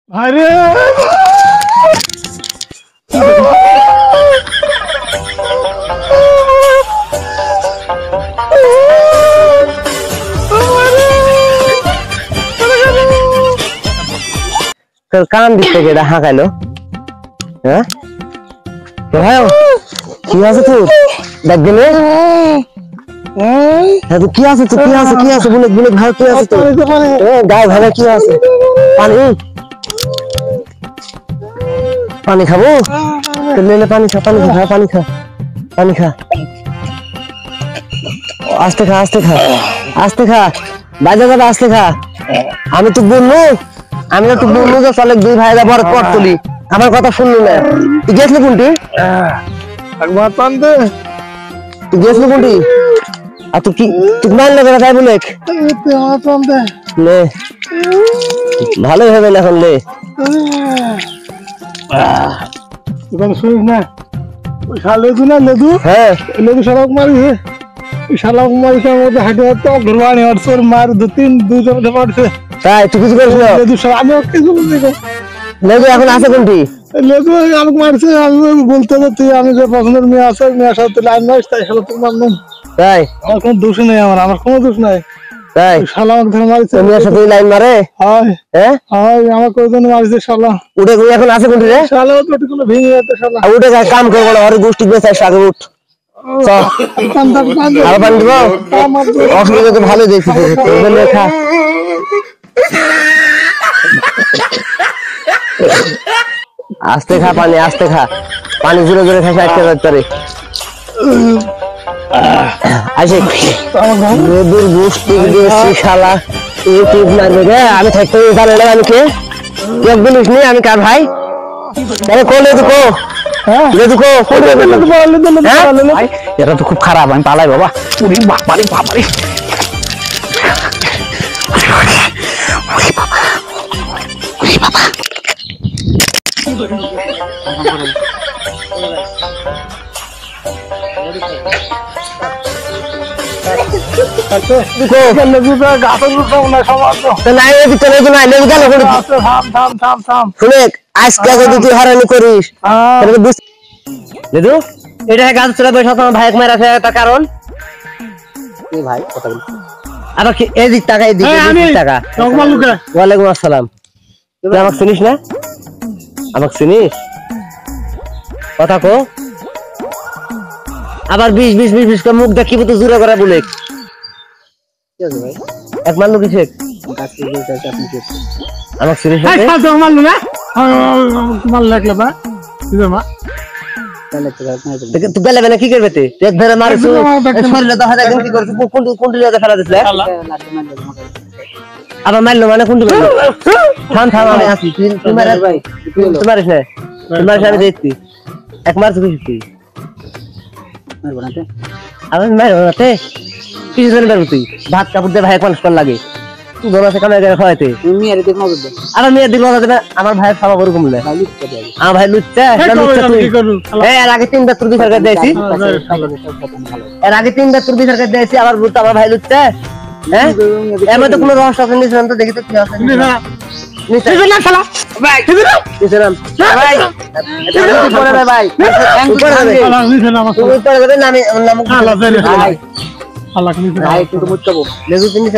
আরে কান দিতে গেলে হাঁকাইলো হ্যাঁ ভাই কি আছে তোর দেখ দিলে কি আছে তো কি আছে বলে বলে ভাই কি আছে তো গায়ে ভাই কি আছে পানি পানি খাবো লে পানি খা পানি খা আস্তে খা বাজে যাবে আস্তে খা আমি তো বললু যে চলে দুই ভাইরা বড় পট তুলি আমার কথা শুনলি না তুই গেছলি কোনটি একবার পান্তে তুই গেছলি কোনটি আর তুই কি তুই মাল না করে তাই বলে আমার পান্তে লে ভালোই হবে না এখন লে তুই শুনিস না লেদু না লেদু হ্যাঁ লেদু সড়ক মারিছে শালাক মারিছে আমাদের হাঁটে হাঁটতে ঘুরবানি আর তোর মার দুজন মারছে তাই তুই কিছু করিস না লেদু সব আমি কিছু বলতে লেদু এখন আছে কোনটি লেদু আমাকে মারছে আমি বলতে তুই আমি যে পছন্দের মেয়ে আছে মেয়ের সাথে লাইন মারিস তাই শালা তোর মারলাম তাই আমার কোনো দোষ নেই আমার কোনো দোষ নাই তাই শালা আমাকে ধরে মারিছে মেয়ের সাথে লাইন মারে হয় হ্যাঁ হয় আমার কোজন মারিছে শালা উঠে এখন আছে কোনটি রে শালা তো কোনো ভেঙে যেতে শালা উঠে কাম করবো না ওর গোষ্ঠী বেঁচে সাগে উঠ আর পানি দিব অসুবিধা তো ভালো দেখছি খা আস্তে খা পানি জোরে জোরে খাইছে আটকে যাচ্ছে রে আসে লেদুর গোষ্ঠী দিয়েছি শালা ইউটিউব মারবে রে আমি থাকতে জানে না আমি কে এক বলিস নি আমি কার ভাই তাহলে কোলে দুকো এটা তো খুব খারাপ আমি পালাই বাবা বাবারে আজকে যদি তুই হারানি করিস লেদু এটা গাছ চলে বসে তোমার ভাই এক মায়ের আছে একটা কারণ ভাই কথা বল আবার কি এদিক টাকা এদিক টাকা ওয়ালাইকুম আসসালাম তুই আমাকে চিনিস না কথা কো আবার 20 করে মুখ দেখিব তো জোরে করে বলে এক মাল লুকি শেখ আমাকে চিনিস না তোমার লাগলে বা তুই গেলে বেলা কি করবে তুই এক ধরে মারিস শরীরে 10,000 কি করছিস কোনটি জায়গা ফেলা দিছিস আবার মারলো মানে কোনটি থাম আমি আসি তুই মারিস ভাই তুই মারিস না আমি দেখছি এক মার তুই মারবো না আমি মারবো না কিছু জন বেরো তুই ভাত কাপড় দিয়ে ভাই মানুষ কর লাগে তুই ধরা সে কামে গেলে খাওয়াইতে মেয়ের দিক নজর দে আবার মেয়ের দিক নজর দেবে আমার ভাইয়ের খাওয়া করে কমলে আমার ভাই লুচ্চা এর আগে 3 বার তোর বিচার করে দিয়েছি আবার বলতো আমার ভাই লুচ্চা হ্যাঁ এর মধ্যে কোনো রহস্য আছে নিছিলাম তো দেখি তো কি আছে নিছিলাম শালা ভাই নিছিলাম ভাই পড়ে রে ভাই পড়ে যাবে নামে নাম ভাই আল্লাহ কি ভাই একটু মুচকাবো লেজু তুমি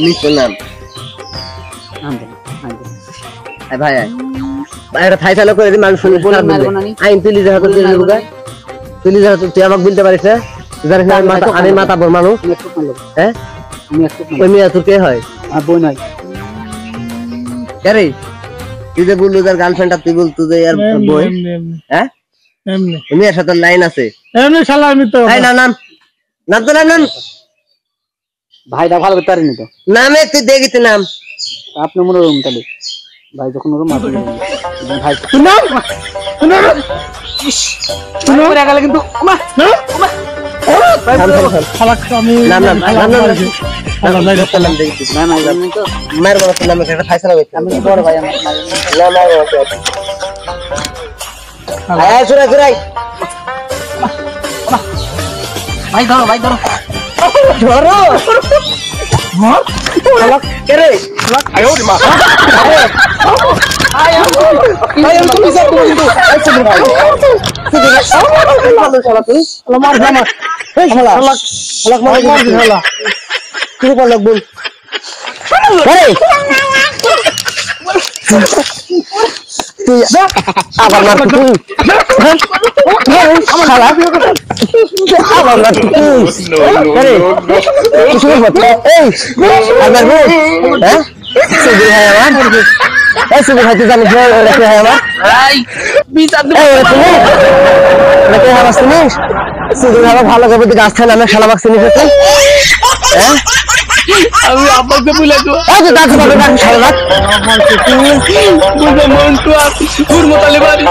নিছিলাম আই ভাই এটা ফাই চালু করে দি মানুষ শুনে আইন তুই লিজা হাতে দিয়ে দেবো তুই লিজা তুই আমাকে বলতে পারিস না জানিস না আমি মাথা বড় মানুষ হ্যাঁ ওই মেয়ে তোর কে হয় আর বই নাই আরে তুই যে বললি তার গার্লফ্রেন্ড তুই বলতো যে আর বই হ্যাঁ এমনি মেয়ের সাথে লাইন আছে এমনি শালা আমি তো এই নাম তো নাম ভাইটা ভালো করতে পারিনি তো নামে তুই দেখিতে নাম আপনি মনে রুম তাহলে ভাই যখন ওর মাথা ভাই শুনো করে গেল কিন্তু ওমা শালা আমি নাম দেখি না তো মার বড় নাম একটা ফাইসলা হইছে আমি বড় ভাই আমার না আয় সুরাই ভাই ধরো মার কে রে আয় ওরে মা ভাই আমি তো বিচার করব কিন্তু ভালো শালা তুই আমার জামা এই শালা শালা শালা আমার শালা কি বল বল এই তুই আবার মার তুই শালা আবার মার তুই আরে কিছু বল এই আবার বল হ্যাঁ সুবি ভাই আমার এই সুবি ভাই তুই জানিস কে হয় আমার ভাই বিচার এই তুমি কে হয় আমার শুনিস সুবি ভাই ভালো করে তুই গাছ থেকে নামে শালা বাক্স নিয়ে এসেছিস হ্যাঁ আমি আব্বাকে বলে দেবো এই যে ডাক শালা বুঝে মন্টু আর পুর মোতালে বাড়ি